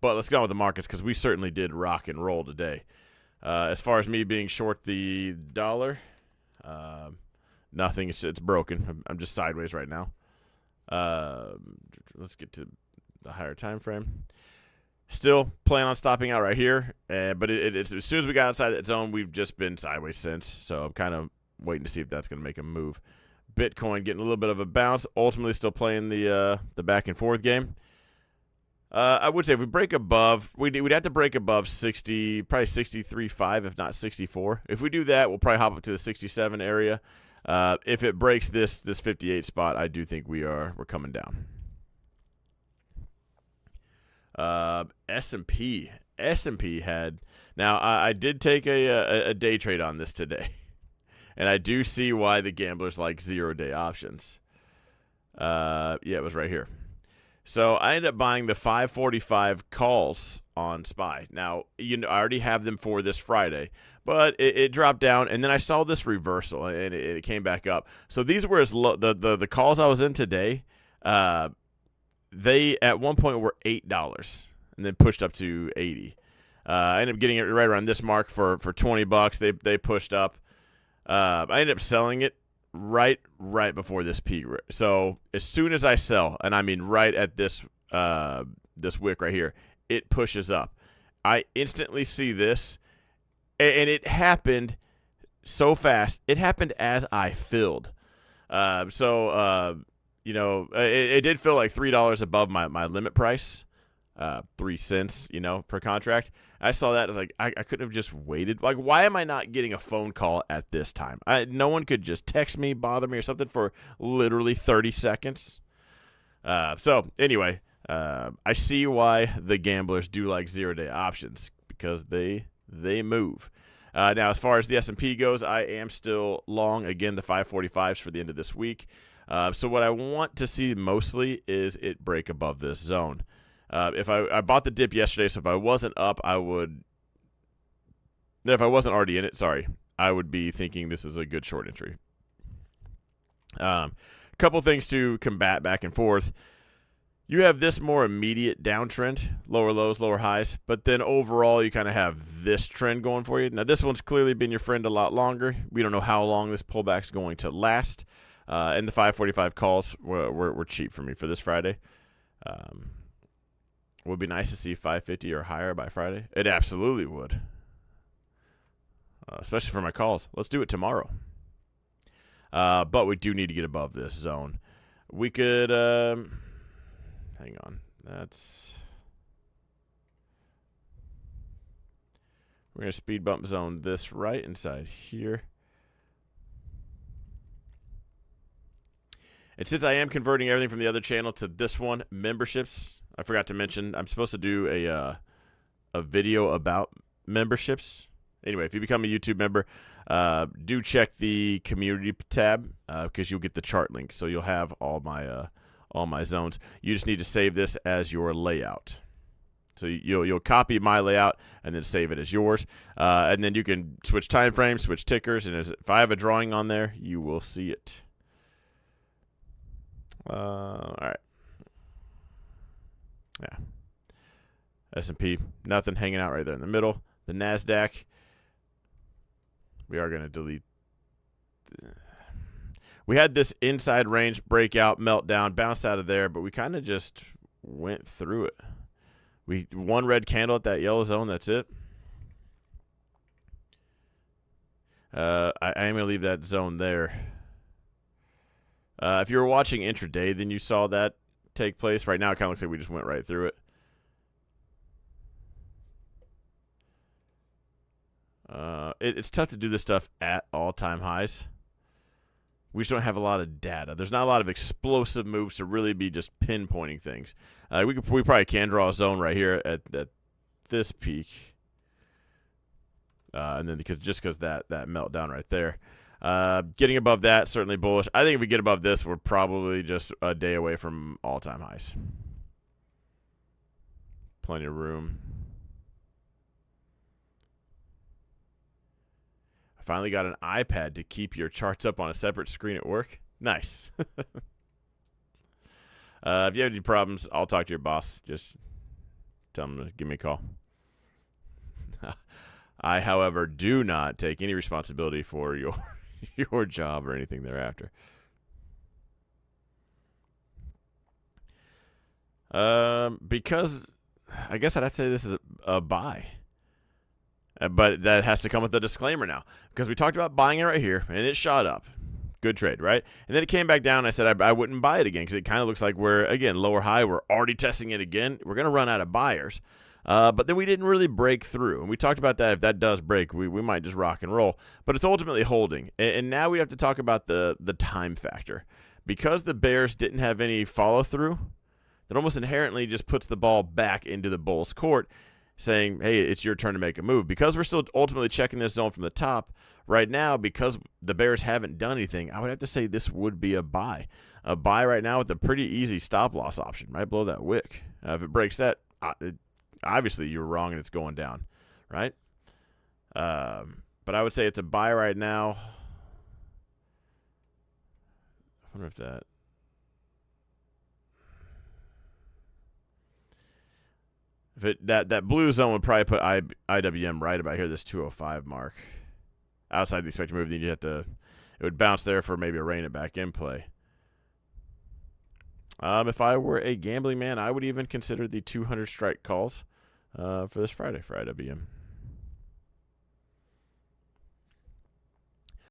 But let's go on with the markets because we certainly did rock and roll today. As far as me being short the dollar, nothing. It's broken. I'm just sideways right now. Let's get to the higher time frame. Still plan on stopping out right here, but it's as soon as we got outside that zone, we've just been sideways since. So I'm kind of waiting to see if that's going to make a move. Bitcoin getting a little bit of a bounce. Ultimately, still playing the back and forth game. I would say if we break above, we'd have to break above 60, probably 63.5, if not 64. If we do that, we'll probably hop up to the 67 area. If it breaks this 58 spot, I do think we're coming down. S&P had, now I did take a day trade on this today, and I do see why the gamblers like 0-day options. Yeah, it was right here. So I ended up buying the 545 calls on SPY. Now, I already have them for this Friday, but it dropped down, and then I saw this reversal, and it came back up. So these were as low, the calls I was in today, they at one point were $8 and then pushed up to 80. I ended up getting it right around this mark for $20. They pushed up. I ended up selling it right before this peak. So as soon as I sell, and I mean right at this wick right here, it pushes up. I instantly see this, and it happened so fast. It happened as I filled. It did feel like $3 above my limit price, 3 cents, per contract. I saw that. I was like, I couldn't have just waited. Like, why am I not getting a phone call at this time? No one could just text me, bother me, or something for literally 30 seconds. So anyway, I see why the gamblers do like 0-day options, because they move. Now, as far as the S&P goes, I am still long, again, the 545s for the end of this week. So what I want to see mostly is it break above this zone. If I bought the dip yesterday, so if I wasn't up, if I wasn't already in it, I would be thinking this is a good short entry. Couple things to combat back and forth. You have this more immediate downtrend, lower lows, lower highs, but then overall you kind of have this trend going for you. Now this one's clearly been your friend a lot longer. We don't know how long this pullback's going to last. And the 545 calls were cheap for me for this Friday. Would be nice to see 550 or higher by Friday. It absolutely would. Especially for my calls. Let's do it tomorrow. But we do need to get above this zone. We could, hang on. We're going to speed bump zone this right inside here. And since I am converting everything from the other channel to this one, memberships, I forgot to mention, I'm supposed to do a video about memberships. Anyway, if you become a YouTube member, do check the community tab because you'll get the chart link. So you'll have all my zones. You just need to save this as your layout. So you'll copy my layout and then save it as yours. And then you can switch time frames, switch tickers, and if I have a drawing on there, you will see it. All right. Yeah. S&P, nothing, hanging out right there in the middle. The NASDAQ, we are going to delete. We had this inside range breakout, meltdown, bounced out of there, but we kind of just went through it. One red candle at that yellow zone, that's it. I am going to leave that zone there. If you were watching intraday, then you saw that take place. Right now, it kind of looks like we just went right through it. It's tough to do this stuff at all-time highs. We just don't have a lot of data. There's not a lot of explosive moves to really be just pinpointing things. We probably can draw a zone right here at this peak, and then because that meltdown right there. Getting above that, certainly bullish. I think if we get above this, we're probably just a day away from all-time highs. Plenty of room. I finally got an iPad to keep your charts up on a separate screen at work. Nice. If you have any problems, I'll talk to your boss. Just Tell them to give me a call. I, however, do not take any responsibility for your job or anything thereafter. Because I guess I'd have to say this is a buy. But that has to come with a disclaimer now, because we talked about buying it right here, and it shot up. Good trade, right? And then it came back down, and I said I wouldn't buy it again because it kind of looks like we're, again, lower high. We're already testing it again. We're going to run out of buyers. But then we didn't really break through. And we talked about that. If that does break, we might just rock and roll. But it's ultimately holding. And now we have to talk about the time factor. Because the Bears didn't have any follow-through, that almost inherently just puts the ball back into the Bulls' court, saying, hey, it's your turn to make a move. Because we're still ultimately checking this zone from the top, right now, because the Bears haven't done anything, I would have to say this would be a buy. A buy right now with a pretty easy stop-loss option, right below that wick. If it breaks that, obviously you're wrong and it's going down, right? But I would say it's a buy right now. I wonder if that... That blue zone would probably put IWM right about here, this 205 mark. Outside the expected move, then you have to, it would bounce there for maybe a rein it back in play. If I were a gambling man, I would even consider the 200 strike calls for this Friday for IWM.